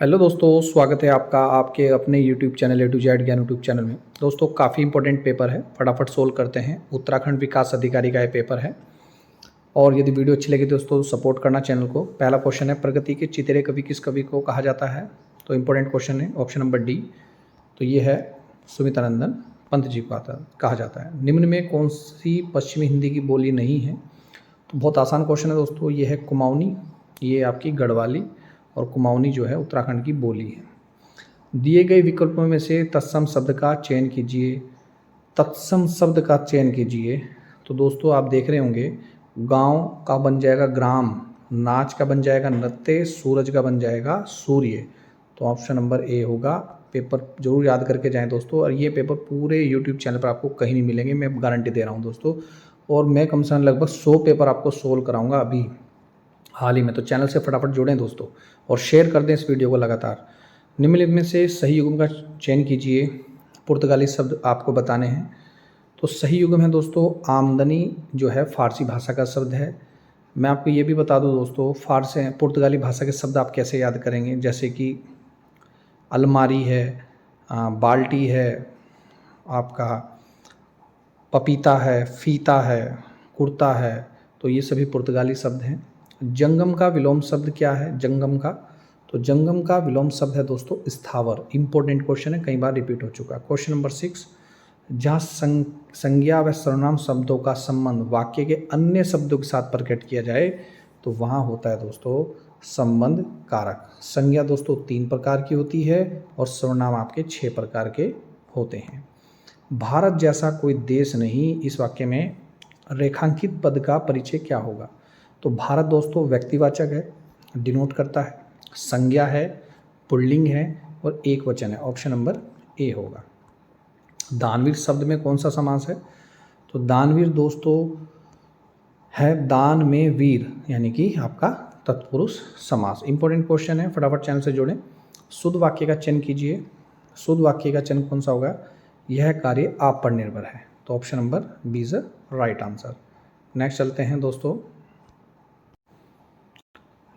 Hello दोस्तों, स्वागत है आपका आपके अपने YouTube channel A to Z ज्ञान यूट्यूब चैनल में। दोस्तों काफ़ी इंपॉर्टेंट पेपर है, फटाफट सोल्व करते हैं। उत्तराखंड विकास अधिकारी का ये पेपर है और यदि वीडियो अच्छी लगी दोस्तों सपोर्ट करना चैनल को। पहला क्वेश्चन है, प्रगति के चितरे कवि किस कवि को कहा जाता है? तो इंपॉर्टेंट क्वेश्चन है, ऑप्शन नंबर डी। तो ये है सुमित्रानंदन पंत जी को कहा जाता है। निम्न में कौन सी पश्चिमी हिंदी की बोली नहीं है? तो बहुत आसान क्वेश्चन है दोस्तों, ये है कुमाऊनी, ये आपकी गढ़वाली, और कुमाऊनी जो है उत्तराखंड की बोली है। दिए गए विकल्पों में से तत्सम शब्द का चयन कीजिए। तत्सम शब्द का चयन कीजिए। तो दोस्तों आप देख रहे होंगे, गांव का बन जाएगा ग्राम, नाच का बन जाएगा नृत्य, सूरज का बन जाएगा सूर्य। तो ऑप्शन नंबर ए होगा। पेपर जरूर याद करके जाएं दोस्तों, और ये पेपर पूरे यूट्यूब चैनल पर आपको कहीं नहीं मिलेंगे, मैं गारंटी दे रहा हूँ दोस्तों। और मैं कम से कम लगभग 100 पेपर आपको सोल्व कराऊंगा अभी हाल ही में। तो चैनल से फटाफट जुड़ें दोस्तों और शेयर कर दें इस वीडियो को लगातार। निम्नलिखित में से सही युग्म का चयन कीजिए। पुर्तगाली शब्द आपको बताने हैं। तो सही युग्म है दोस्तों आमदनी, जो है फारसी भाषा का शब्द है। मैं आपको ये भी बता दूं दोस्तों, फारसी पुर्तगाली भाषा के शब्द आप कैसे याद करेंगे, जैसे कि अलमारी है, बाल्टी है, आपका पपीता है, फीता है, कुर्ता है। तो ये सभी पुर्तगाली शब्द हैं। जंगम का विलोम शब्द क्या है? जंगम का, तो जंगम का विलोम शब्द है दोस्तों स्थावर। इंपॉर्टेंट क्वेश्चन है, कई बार रिपीट हो चुका है। क्वेश्चन नंबर 6, जहाँ संज्ञा व सर्वनाम शब्दों का संबंध वाक्य के अन्य शब्दों के साथ प्रकट किया जाए तो वहाँ होता है दोस्तों संबंध कारक। संज्ञा दोस्तों 3 प्रकार की होती है और सर्वनाम आपके 6 प्रकार के होते हैं। भारत जैसा कोई देश नहीं, इस वाक्य में रेखांकित पद का परिचय क्या होगा? तो भारत दोस्तों व्यक्तिवाचक है, डिनोट करता है, संज्ञा है, पुल्लिंग है और एक वचन है। ऑप्शन नंबर ए होगा। दानवीर शब्द में कौन सा समास है? तो दानवीर दोस्तों है दान में वीर, यानी कि आपका तत्पुरुष समास। इंपॉर्टेंट क्वेश्चन है, फटाफट चैनल से जुड़ें। शुद्ध वाक्य का चयन कीजिए। शुद्ध वाक्य का चयन कौन सा होगा? यह कार्य आप पर निर्भर है। तो option number B is right answer. Next चलते हैं दोस्तों,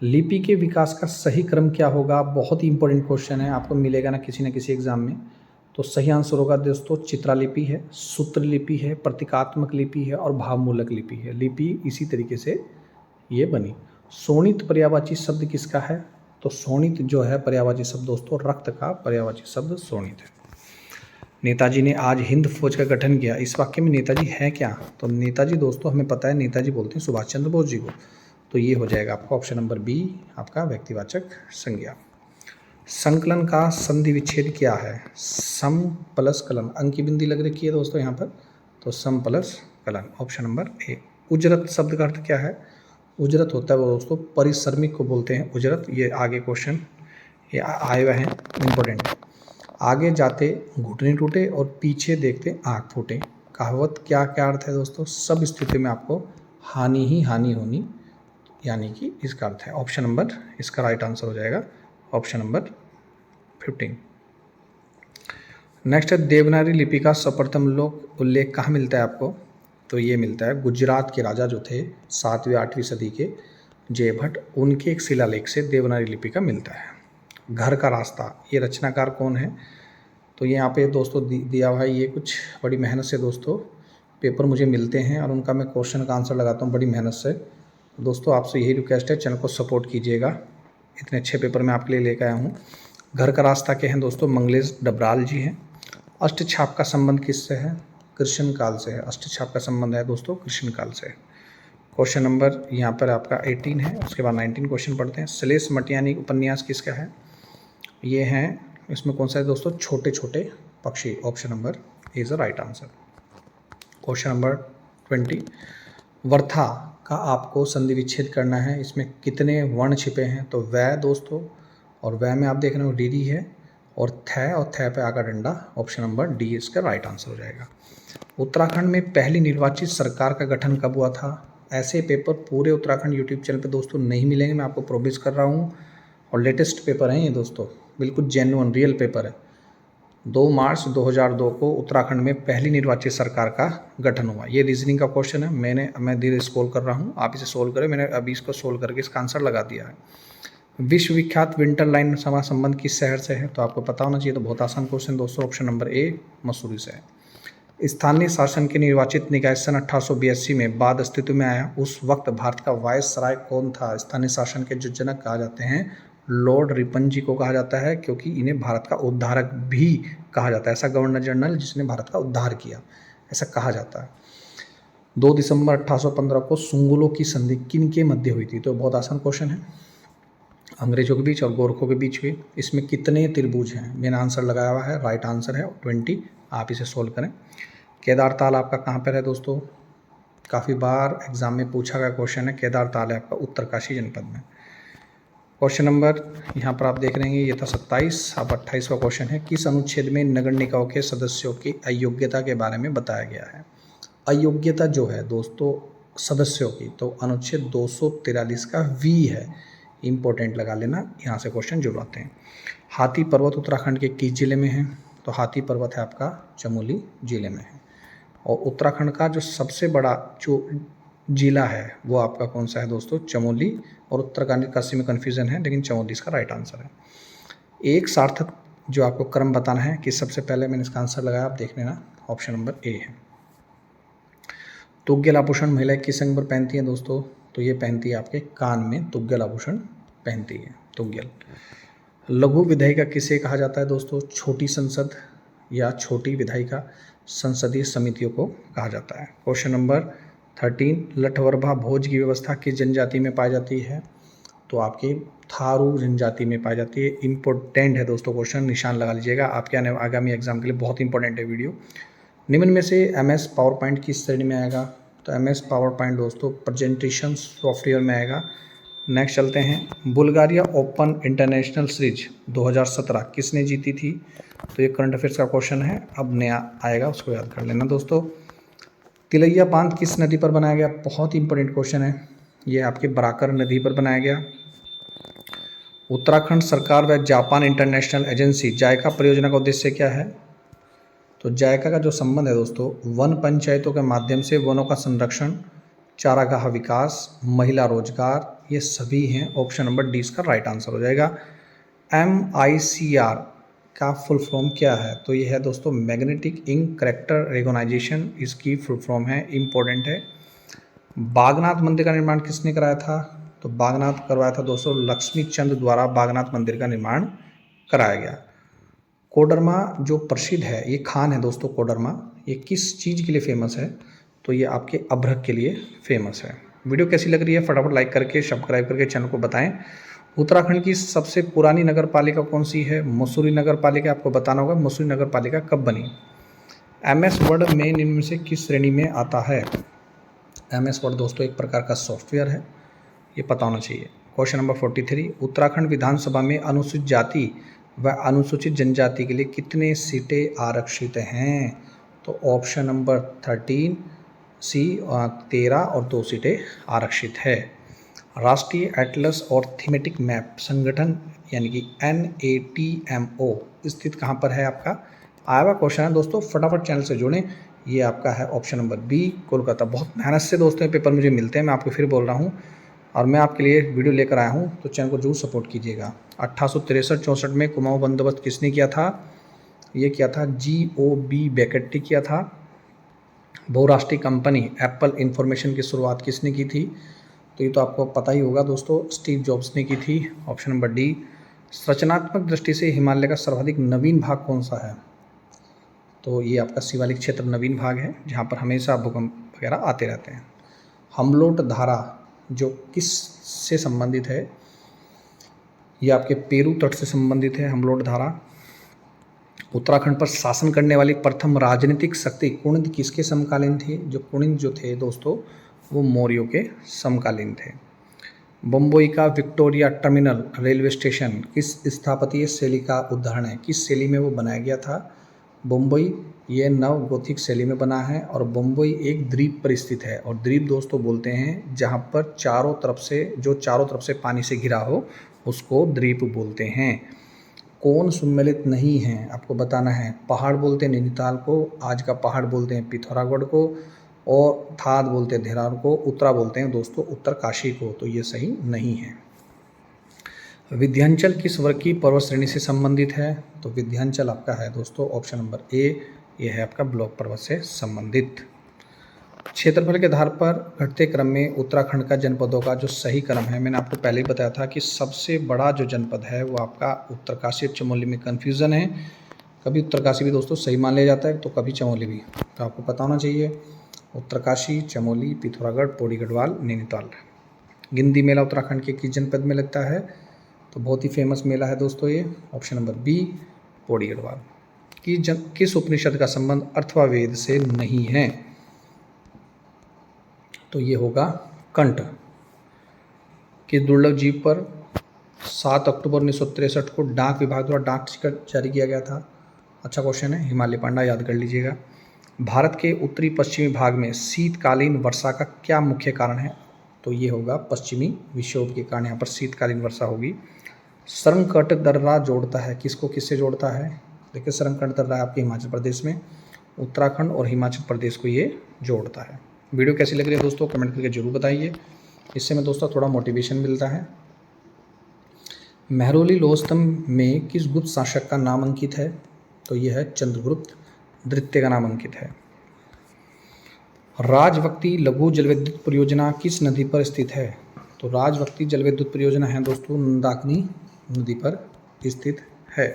लिपि के विकास का सही क्रम क्या होगा? बहुत ही इंपॉर्टेंट क्वेश्चन है, आपको मिलेगा ना किसी एग्जाम में। तो सही आंसर होगा दोस्तों चित्रालिपि है, सूत्र लिपि है, प्रतीकात्मक लिपि है और भावमूलक लिपि है। लिपि इसी तरीके से ये बनी। शोणित पर्यायवाची शब्द किसका है? तो शोणित जो है पर्यायवाची शब्द दोस्तों रक्त का पर्यायवाची शब्द शोणित है। नेताजी ने आज हिंद फौज का गठन किया, इस वाक्य में नेताजी है क्या? तो नेताजी दोस्तों हमें पता है, नेताजी बोलते हैं सुभाष चंद्र बोस जी को। तो ये हो जाएगा आपका ऑप्शन नंबर बी, आपका व्यक्तिवाचक संज्ञा। संकलन का संधि विच्छेद क्या है? सम प्लस कलन, अंक की बिंदी लग रखी है दोस्तों यहाँ पर, तो सम प्लस कलन, ऑप्शन नंबर ए। उजरत शब्द का अर्थ क्या है? उजरत होता है वो दोस्तों परिश्रमिक को बोलते हैं उजरत। ये आगे क्वेश्चन ये आए हुए हैं, इंपॉर्टेंट है। आगे जाते घुटने टूटे और पीछे देखते आँख फूटे। कहावत क्या क्या अर्थ है दोस्तों? सब स्थिति में आपको हानि ही हानि होनी, यानी कि इसका अर्थ है। ऑप्शन नंबर इसका राइट आंसर हो जाएगा ऑप्शन नंबर 15। नेक्स्ट है, देवनागरी लिपि का सर्वप्रथम उल्लेख कहाँ मिलता है आपको? तो ये मिलता है गुजरात के राजा जो थे 7वीं 8वीं सदी के जयभट्ट, उनके एक शिलालेख से देवनागरी लिपि का मिलता है। घर का रास्ता, ये रचनाकार कौन है? तो ये यहाँ पे दोस्तों दिया हुआ है। ये कुछ बड़ी मेहनत से दोस्तों पेपर मुझे मिलते हैं और उनका मैं क्वेश्चन का आंसर लगाता हूँ बड़ी मेहनत से। दोस्तों आपसे यही रिक्वेस्ट है, चैनल को सपोर्ट कीजिएगा, इतने अच्छे पेपर मैं आपके लिए लेकर आया हूँ। घर का रास्ता के हैं दोस्तों मंगलेश डबराल जी हैं। अष्टछाप का संबंध किससे है? कृष्ण काल से है। अष्टछाप का संबंध है दोस्तों कृष्ण काल से। क्वेश्चन नंबर यहाँ पर आपका 18 है, उसके बाद 19 क्वेश्चन पढ़ते हैं। श्लेष मटियानी उपन्यास किसका है? ये हैं, इसमें कौन सा है दोस्तों? छोटे छोटे पक्षी, option number is the right answer. Question number 20, वर्था का आपको संधि विच्छेद करना है, इसमें कितने वर्ण छिपे हैं? तो वै दोस्तों, और वै में आप देख रहे हो डीडी है, और थ पे आकर डंडा, ऑप्शन नंबर डी इसका राइट आंसर हो जाएगा। उत्तराखंड में पहली निर्वाचित सरकार का गठन कब हुआ था? ऐसे पेपर पूरे उत्तराखंड यूट्यूब चैनल पे दोस्तों नहीं मिलेंगे, मैं आपको प्रोमिस कर रहा हूँ। और लेटेस्ट पेपर हैं ये दोस्तों, बिल्कुल जेन्युइन रियल पेपर है। 2 मार्च 2002 को उत्तराखंड में पहली निर्वाचित सरकार का गठन हुआ। ये रीजनिंग का क्वेश्चन है, मैं धीरे सोल्व कर रहा हूँ, आप इसे सोल्व करें। मैंने अभी इसको सोल्व करके इसका आंसर लगा दिया है। विश्व विख्यात विंटर लाइन सभा संबंध किस शहर से है? तो आपको पता होना चाहिए, तो बहुत आसान क्वेश्चन दोस्तों, ऑप्शन नंबर ए मसूरी से है। स्थानीय शासन के निर्वाचित निकाय सन 1882 में बाद अस्तित्व में आया, उस वक्त भारत का वायसराय कौन था? स्थानीय शासन के जो जनक कहा जाते हैं लॉर्ड रिपन जी को कहा जाता है, क्योंकि इन्हें भारत का उद्धारक भी कहा जाता है। ऐसा गवर्नर जनरल जिसने भारत का उद्धार किया, ऐसा कहा जाता है। 2 दिसंबर 1815 को सुंगुलों की संधि किन के मध्य हुई थी? तो बहुत आसान क्वेश्चन है, अंग्रेजों के बीच और गोरखों के बीच हुई। इसमें कितने त्रिभुज हैं? मैंने आंसर लगाया हुआ है, राइट आंसर है 20। आप इसे सोल्व करें। केदार ताल आपका कहाँ पर है दोस्तों? काफ़ी बार एग्जाम में पूछा गया क्वेश्चन है। केदार ताल है आपका उत्तरकाशी जनपद में। क्वेश्चन नंबर यहाँ पर आप देख रहे हैं, ये था 27। अब 28वां क्वेश्चन है, किस अनुच्छेद में नगर निकायों के सदस्यों की अयोग्यता के बारे में बताया गया है? अयोग्यता जो है दोस्तों सदस्यों की, तो अनुच्छेद 243 का वी है, इम्पोर्टेंट लगा लेना, यहाँ से क्वेश्चन जरूर आते हैं। हाथी पर्वत उत्तराखंड के किस जिले में है? तो हाथी पर्वत है आपका चमोली जिले में है। और उत्तराखंड का जो सबसे बड़ा जो जिला है वो आपका कौन सा है दोस्तों? चमोली। और उत्तरकाशी में कन्फ्यूज़न है, लेकिन चमोली इसका राइट आंसर है। एक सार्थक जो आपको क्रम बताना है कि सबसे पहले मैंने इसका आंसर लगाया, आप देख लेना, ऑप्शन नंबर ए है। तुग्गल आभूषण महिलाएं किस अंग पर पहनती हैं दोस्तों? तो ये पहनती है आपके कान में, तुग्गल आभूषण पहनती है, तुग्गल। लघु विधायिका किसे कहा जाता है दोस्तों? छोटी संसद या छोटी विधायिका संसदीय समितियों को कहा जाता है। क्वेश्चन नंबर 13, लठवर्भा भोज की व्यवस्था किस जनजाति में पाई जाती है? तो आपके थारू जनजाति में पाई जाती है। इम्पोर्टेंट है दोस्तों क्वेश्चन, निशान लगा लीजिएगा, आपके आगामी एग्जाम के लिए बहुत इंपॉर्टेंट है वीडियो। निम्न में से MS पावर पॉइंट किस श्रेणी में आएगा? तो MS पावर पॉइंट दोस्तों प्रेजेंटेशन सॉफ्टवेयर में आएगा। नेक्स्ट चलते हैं, बुल्गारिया ओपन इंटरनेशनल सीरीज 2017 किसने जीती थी? तो ये करंट अफेयर्स का क्वेश्चन है, अब नया आएगा, उसको याद कर लेना दोस्तों। तिलैया बांध किस नदी पर बनाया गया? बहुत इंपॉर्टेंट क्वेश्चन है, ये आपके बराकर नदी पर बनाया गया। उत्तराखंड सरकार व जापान इंटरनेशनल एजेंसी जायका परियोजना का उद्देश्य क्या है? तो जायका का जो संबंध है दोस्तों, वन पंचायतों के माध्यम से वनों का संरक्षण, चारागाह विकास, महिला रोजगार, ये सभी हैं। ऑप्शन नंबर डी इसका राइट आंसर हो जाएगा। MICR का फुल फॉर्म क्या है? तो ये है दोस्तों मैग्नेटिक इंक कैरेक्टर रिकॉग्नाइजेशन, इसकी फुल फॉर्म है, इम्पोर्टेंट है। बागनाथ मंदिर का निर्माण किसने कराया था? तो बागनाथ करवाया था दोस्तों लक्ष्मी चंद द्वारा, बागनाथ मंदिर का निर्माण कराया गया। कोडरमा जो प्रसिद्ध है, ये खान है दोस्तों कोडरमा, ये किस चीज़ के लिए फेमस है? तो ये आपके अभ्रक के लिए फेमस है। वीडियो कैसी लग रही है फटाफट लाइक करके सब्सक्राइब करके चैनल को बताएं। उत्तराखंड की सबसे पुरानी नगर पालिका कौन सी है? मसूरी नगर पालिका। आपको बताना होगा मसूरी नगर पालिका कब बनी। MS वर्ड में निम्न में से किस श्रेणी में आता है? MS वर्ड दोस्तों एक प्रकार का सॉफ्टवेयर है, ये पता होना चाहिए। क्वेश्चन नंबर 43, उत्तराखंड विधानसभा में अनुसूचित जाति व अनुसूचित जनजाति के लिए कितने सीटें आरक्षित हैं? तो ऑप्शन नंबर 13 C 13 और 2 सीटें आरक्षित है। राष्ट्रीय एटलस और थीमेटिक मैप संगठन यानी कि NATMO स्थित कहाँ पर है आपका? आया हुआ क्वेश्चन है दोस्तों, फटाफट चैनल से जुड़ें। ये आपका है ऑप्शन नंबर बी कोलकाता। बहुत मेहनत से दोस्तों ये पेपर मुझे मिलते हैं, मैं आपको फिर बोल रहा हूँ, और मैं आपके लिए वीडियो लेकर आया हूँ, तो चैनल को जरूर सपोर्ट कीजिएगा। 1863-64 में कुमाऊं बंदोबस्त किसने किया था? ये किया था GOB बैकेट किया था। बहुराष्ट्रीय कंपनी एप्पल इंफॉर्मेशन की शुरुआत किसने की थी? तो ये तो आपको पता ही होगा दोस्तों, स्टीव जॉब्स ने की थी। Option number D. संरचनात्मक दृष्टि से हिमालय का सर्वाधिक नवीन भाग कौन सा है? तो ये आपका शिवालिक क्षेत्र नवीन भाग है, जहाँ पर हमेशा भूकंप वगैरह आते रहते हैं। हमलोट धारा जो किस से संबंधित है? ये आपके पेरू तट से संबंधित है हमलोट धारा। उत्तराखंड पर शासन करने वाली प्रथम राजनीतिक शक्ति कुणिद किसके समकालीन थी? जो कुणिद जो थे दोस्तों वो मौर्यों के समकालीन थे। बम्बई का विक्टोरिया टर्मिनल रेलवे स्टेशन किस स्थापत्य शैली का उदाहरण है? किस शैली में वो बनाया गया था? बम्बई ये नव गोथिक शैली में बना है, और बम्बई एक द्वीप पर स्थित है, और द्वीप दोस्तों बोलते हैं जहाँ पर चारों तरफ से पानी से घिरा हो उसको द्वीप बोलते हैं। कौन सम्मिलित नहीं है आपको बताना है। पहाड़ बोलते हैं नैनीताल को, आज का पहाड़ बोलते हैं पिथौरागढ़ को, और थाद बोलते हैं धेरार को, उत्तरा बोलते हैं दोस्तों उत्तरकाशी को, तो ये सही नहीं है। विंध्याचल किस वर्ग की पर्वत श्रेणी से संबंधित है? तो विंध्याचल आपका है दोस्तों ऑप्शन नंबर ए, ये है आपका ब्लॉक पर्वत से संबंधित। क्षेत्रफल के आधार पर घटते क्रम में उत्तराखंड का जनपदों का जो सही क्रम है, मैंने आपको पहले ही बताया था कि सबसे बड़ा जो जनपद है वो आपका उत्तरकाशी और चमोली में कन्फ्यूज़न है। कभी उत्तरकाशी भी दोस्तों सही मान लिया जाता है तो कभी चमोली भी, तो आपको पता होना चाहिए। उत्तरकाशी, चमोली, पिथौरागढ़, पौड़ी गढ़वाल, नैनीताल। गिंदी मेला उत्तराखंड के किस जनपद में लगता है? तो बहुत ही फेमस मेला है दोस्तों ये, option number B, Pauri Garhwal. किस उपनिषद का संबंध अथर्ववेद से नहीं है? तो ये होगा कंठ। कि दुर्लभ जीव पर 7 अक्टूबर 1963 को डाक विभाग द्वारा डाक टिकट जारी किया गया था? अच्छा क्वेश्चन है, हिमालय पांडा याद कर लीजिएगा। भारत के उत्तरी पश्चिमी भाग में शीतकालीन वर्षा का क्या मुख्य कारण है? तो ये होगा पश्चिमी विक्षोभ के कारण यहाँ पर शीतकालीन वर्षा होगी। सरंगकट दर्रा जोड़ता है किसको किससे जोड़ता है? देखिए सरंगकट दर्रा आपके हिमाचल प्रदेश में, उत्तराखंड और हिमाचल प्रदेश को ये जोड़ता है। वीडियो कैसी लग रही है दोस्तों कमेंट करके जरूर बताइए, इससे में दोस्तों थोड़ा मोटिवेशन मिलता है। मेहरौली लोहस्तंभ में किस गुप्त शासक का नाम अंकित है? तो यह है चंद्रगुप्त द्वितीय का नाम अंकित है। राजवक्ति लघु जलविद्युत परियोजना किस नदी पर स्थित है? तो राजवक्ति जलविद्युत परियोजना है दोस्तों मंदाकिनी नदी पर स्थित है।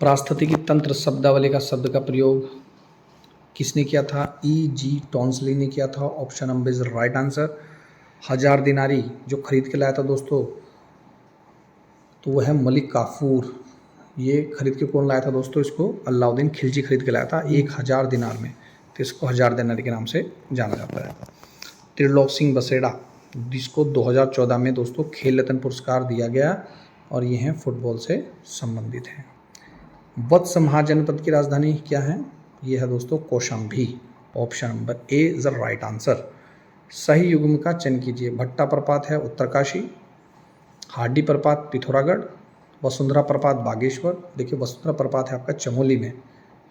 पारिस्थितिकी तंत्र शब्दावली का शब्द का प्रयोग किसने किया था? E.G. टॉन्सली ने किया था, option number is right answer. 1000 दिनारी जो खरीद के लाया था दोस्तों, तो वह है मलिक काफूर। ये खरीद के कौन लाया था दोस्तों? इसको अलाउद्दीन खिलजी खरीद के लाया था 1000 दिनार में, तो इसको 1000 दिनारी के नाम से जाना जाता है। त्रिलोक सिंह बसेड़ा जिसको 2014 में दोस्तों खेल रत्न पुरस्कार दिया गया, और ये हैं फुटबॉल से संबंधित हैं। वत्स महाजनपद की राजधानी क्या है? ये है दोस्तों Kaushambi, option number A is the right answer. सही युग्म का चयन कीजिए। भट्टा प्रपात है उत्तरकाशी, हाडी प्रपात पिथौरागढ़, वसुंधरा प्रपात बागेश्वर। देखिए वसुंधरा प्रपात है आपका चमोली में,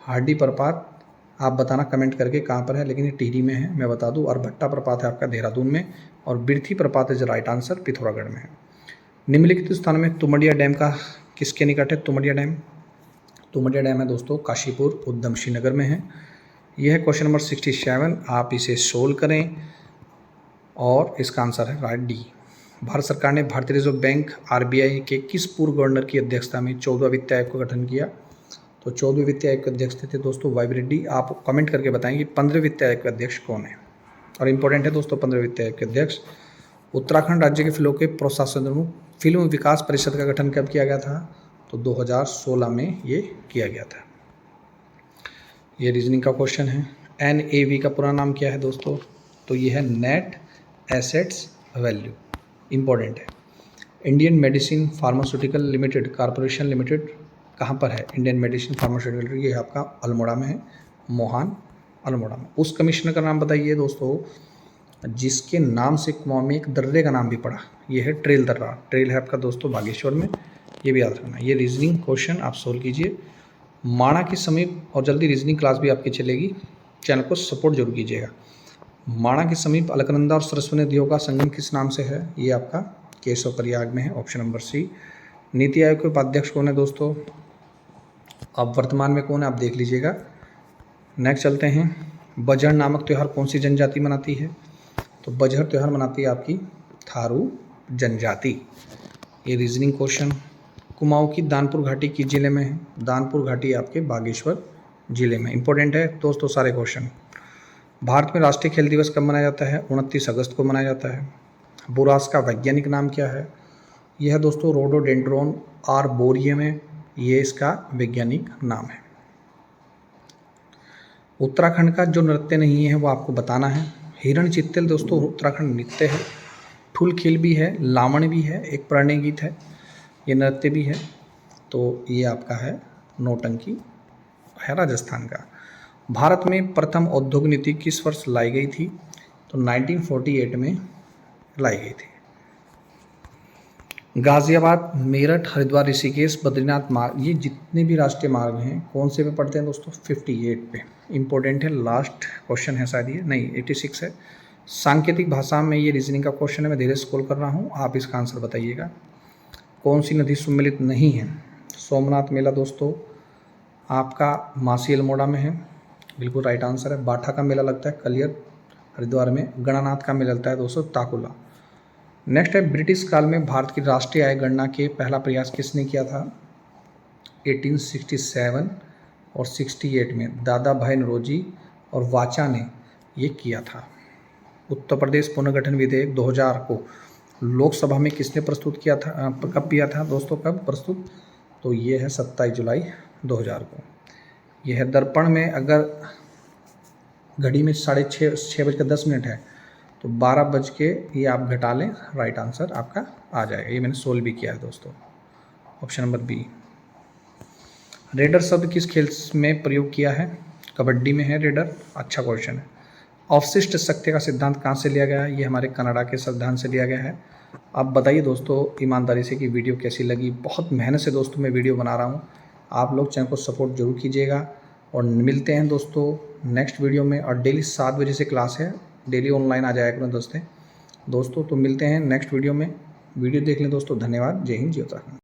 हाडी प्रपात आप बताना कमेंट करके कहाँ पर है, लेकिन ये टिहरी में है मैं बता दूं, और भट्टा प्रपात है आपका देहरादून में, और बिरथी प्रपात इज राइट आंसर पिथौरागढ़ में है। निम्नलिखित स्थान में तुमड़िया डैम का किसके निकट है? तुमड़िया डैम है दोस्तों काशीपुर उद्यम श्रीनगर में है। यह है क्वेश्चन नंबर 67, आप इसे सोल्व करें और इसका आंसर है राइट डी। भारत सरकार ने भारतीय रिजर्व बैंक RBI के किस पूर्व गवर्नर की अध्यक्षता में 14वां वित्त आयोग का गठन किया? तो 14वें वित्त आयोग के अध्यक्ष थे दोस्तों वाई रेड्डी। आप कमेंट करके बताएंगे 15वें वित्त आयोग के अध्यक्ष कौन है, और इंपॉर्टेंट है दोस्तों 15वें वित्त आयोग के अध्यक्ष। उत्तराखंड राज्य के फिल्मों के प्रोत्साहन फिल्म विकास परिषद का गठन कब किया गया था? तो 2016 में ये किया गया था। ये रीजनिंग का क्वेश्चन है। NAV का पूरा नाम क्या है दोस्तों? तो ये है नेट एसेट्स वैल्यू, इंपॉर्टेंट है। Indian medicine pharmaceutical limited corporation limited कहाँ पर है? इंडियन मेडिसिन फार्मास्यूटिकल, ये आपका अल्मोड़ा में है, मोहान अल्मोड़ा में। उस कमिश्नर का नाम बताइए दोस्तों जिसके नाम से कुमाऊं में एक दर्रे का नाम भी पड़ा, ये है ट्रेल दर्रा। ट्रेल है आपका दोस्तों बागेश्वर में, ये भी याद रखना। ये रीजनिंग क्वेश्चन आप सोल्व कीजिए। माणा के समीप, और जल्दी रीजनिंग क्लास भी आपकी चलेगी, चैनल को सपोर्ट जरूर कीजिएगा। माणा के समीप अलकनंदा और सरस्वती नदियों का संगम किस नाम से है? ये आपका केशव प्रयाग में है, option number C. NITI Aayog के उपाध्यक्ष कौन है दोस्तों? अब वर्तमान में कौन है आप देख लीजिएगा। नेक्स्ट चलते हैं। बजहर नामक त्यौहार कौन सी जनजाति मनाती है? तो बजहर त्यौहार मनाती है आपकी थारू जनजाति। ये रीजनिंग क्वेश्चन। कुमाऊं की दानपुर घाटी किस जिले में है? दानपुर घाटी आपके बागेश्वर जिले में, इंपॉर्टेंट है दोस्तों सारे क्वेश्चन। भारत में राष्ट्रीय खेल दिवस कब मनाया जाता है? 29 अगस्त को मनाया जाता है। बुरास का वैज्ञानिक नाम क्या है? यह है दोस्तों रोडोडेंड्रोन आर्बोरियम है, ये इसका वैज्ञानिक नाम है। उत्तराखंड का जो नृत्य नहीं है वो आपको बताना है। हिरण चित्तल दोस्तों उत्तराखंड नृत्य है। ठुलखिल भी है, लावण भी है, एक प्रणय गीत है, ये नृत्य भी है। तो ये आपका है नौटंकी है राजस्थान का। भारत में प्रथम औद्योगिक नीति किस वर्ष लाई गई थी? तो 1948 में लाई गई थी। गाजियाबाद, मेरठ, हरिद्वार, ऋषिकेश, बद्रीनाथ मार्ग, ये जितने भी राष्ट्रीय मार्ग हैं कौन से पे पढ़ते हैं दोस्तों? 58 पे। इंपॉर्टेंट है, लास्ट क्वेश्चन है शायद ये, नहीं 86 है। सांकेतिक भाषा में ये रीजनिंग का क्वेश्चन है, मैं धीरे स्क्रॉल कर रहा हूँ, आप इसका आंसर बताइएगा। कौन सी नदी सम्मिलित नहीं है? सोमनाथ मेला दोस्तों आपका मासी अल्मोड़ा में है, बिल्कुल राइट आंसर है। बाठा का मेला लगता है कलियर हरिद्वार में। गणानाथ का मेला लगता है दोस्तों ताकुला। नेक्स्ट है, ब्रिटिश काल में भारत की राष्ट्रीय आय गणना के पहला प्रयास किसने किया था? 1867 और 68 में दादा भाई नौरोजी और वाचा ने ये किया था। उत्तर प्रदेश पुनर्गठन विधेयक 2000 को लोकसभा में किसने प्रस्तुत किया था, कब किया था दोस्तों, कब प्रस्तुत? तो ये है 27 जुलाई 2000 को। यह है दर्पण में, अगर घड़ी में 6:10 है तो 12 बज के ये आप घटा लें, राइट आंसर आपका आ जाएगा। ये मैंने सोल्व भी किया है दोस्तों, ऑप्शन नंबर बी। रेडर शब्द किस खेल में प्रयोग किया है? कबड्डी में है रेडर, अच्छा क्वेश्चन है। अवशिष्ट शक्ति का सिद्धांत कहाँ से लिया गया है? ये हमारे कनाडा के सिद्धांत से लिया गया है। आप बताइए दोस्तों ईमानदारी से कि वीडियो कैसी लगी। बहुत मेहनत से दोस्तों मैं वीडियो बना रहा हूँ, आप लोग चैनल को सपोर्ट जरूर कीजिएगा। और मिलते हैं दोस्तों नेक्स्ट वीडियो में। और डेली 7 बजे से क्लास है, डेली ऑनलाइन आ जाया करें दोस्तों। तो मिलते हैं नेक्स्ट वीडियो में। वीडियो देख लें दोस्तों, धन्यवाद। जय हिंद, जय उत्तराखंड।